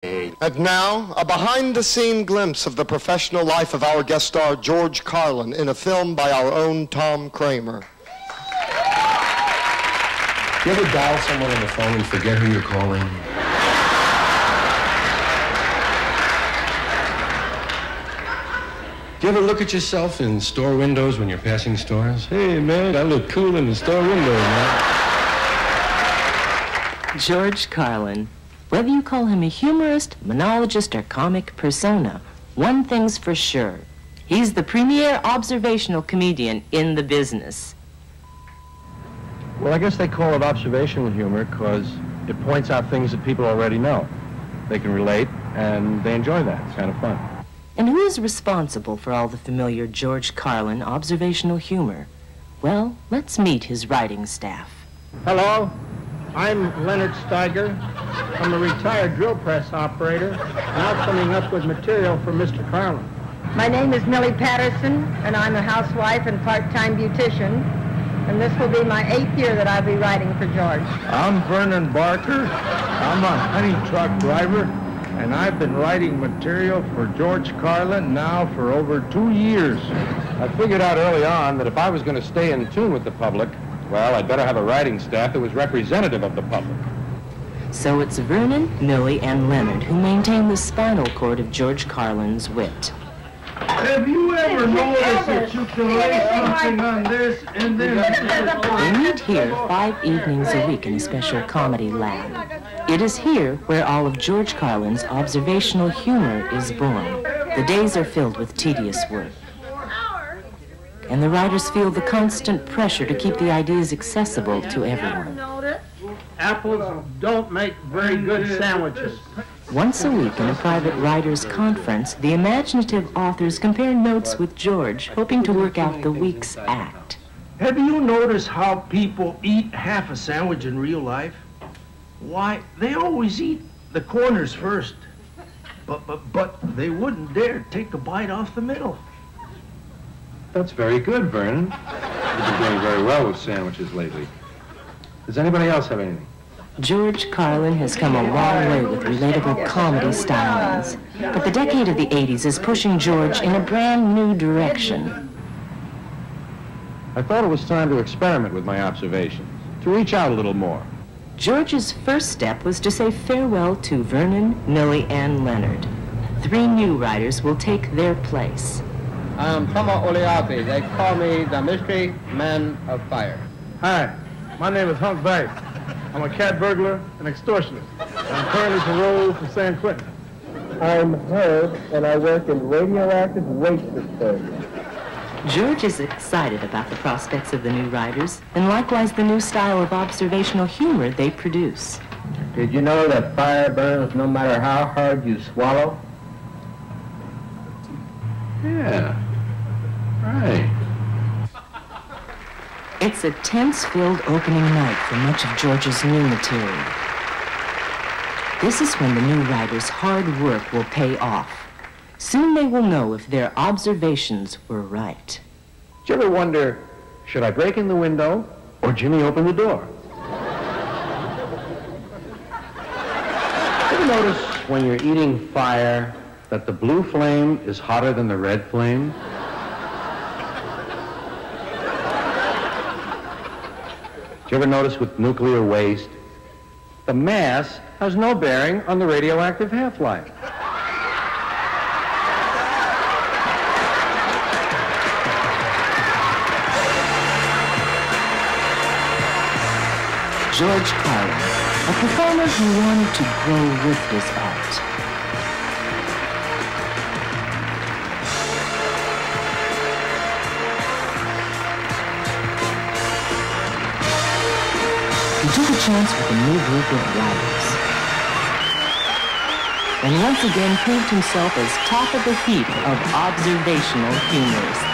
And now, a behind-the-scene glimpse of the professional life of our guest star, George Carlin, in a film by our own Tom Kramer. Do you ever dial someone on the phone and forget who you're calling? Do you ever look at yourself in store windows when you're passing stores? Hey, man, I look cool in the store window, man. George Carlin. Whether you call him a humorist, monologist, or comic persona, one thing's for sure. He's the premier observational comedian in the business. Well, I guess they call it observational humor because it points out things that people already know. They can relate, and they enjoy that. It's kind of fun. And who is responsible for all the familiar George Carlin observational humor? Well, let's meet his writing staff. Hello, I'm Leonard Steiger. I'm a retired drill press operator, now coming up with material for Mr. Carlin. My name is Millie Patterson, and I'm a housewife and part-time beautician. And this will be my 8th year that I'll be writing for George. I'm Vernon Barker. I'm a honey truck driver, and I've been writing material for George Carlin now for over 2 years. I figured out early on that if I was going to stay in tune with the public, well, I'd better have a writing staff that was representative of the public. So it's Vernon, Millie, and Leonard who maintain the spinal cord of George Carlin's wit. Have you ever noticed that you can lay something on this and then... They meet here 5 evenings a week in a special comedy lab. It is here where all of George Carlin's observational humor is born. The days are filled with tedious work. And the writers feel the constant pressure to keep the ideas accessible to everyone. Apples don't make very good sandwiches. Once a week in a private writers' conference, the imaginative authors compare notes with George, hoping to work out the week's act. Have you noticed how people eat half a sandwich in real life? Why, they always eat the corners first. But they wouldn't dare take a bite off the middle. That's very good, Vernon. You've been doing very well with sandwiches lately. Does anybody else have anything? George Carlin has come a long way with relatable comedy stylings, but the decade of the 80s is pushing George in a brand new direction. I thought it was time to experiment with my observations, to reach out a little more. George's first step was to say farewell to Vernon, Millie, and Leonard. 3 new writers will take their place. I'm Tomo Oliapi. They call me the Mystery Man of Fire. Hi, my name is Hunk Banks. I'm a cat burglar and extortionist. I'm currently paroled from San Quentin. I'm Herb, and I work in radioactive waste disposal. George is excited about the prospects of the new writers, and likewise the new style of observational humor they produce. Did you know that fire burns no matter how hard you swallow? Yeah, right. It's a tense-filled opening night for much of George's new material. This is when the new writers' hard work will pay off. Soon they will know if their observations were right. Did you ever wonder, should I break in the window or Jimmy open the door? Ever notice when you're eating fire that the blue flame is hotter than the red flame? Did you ever notice with nuclear waste, the mass has no bearing on the radioactive half-life? George Carlin, a performer who wanted to grow with his art. He took a chance with a new group of writers. And once again proved himself as top of the heap of observational humorists.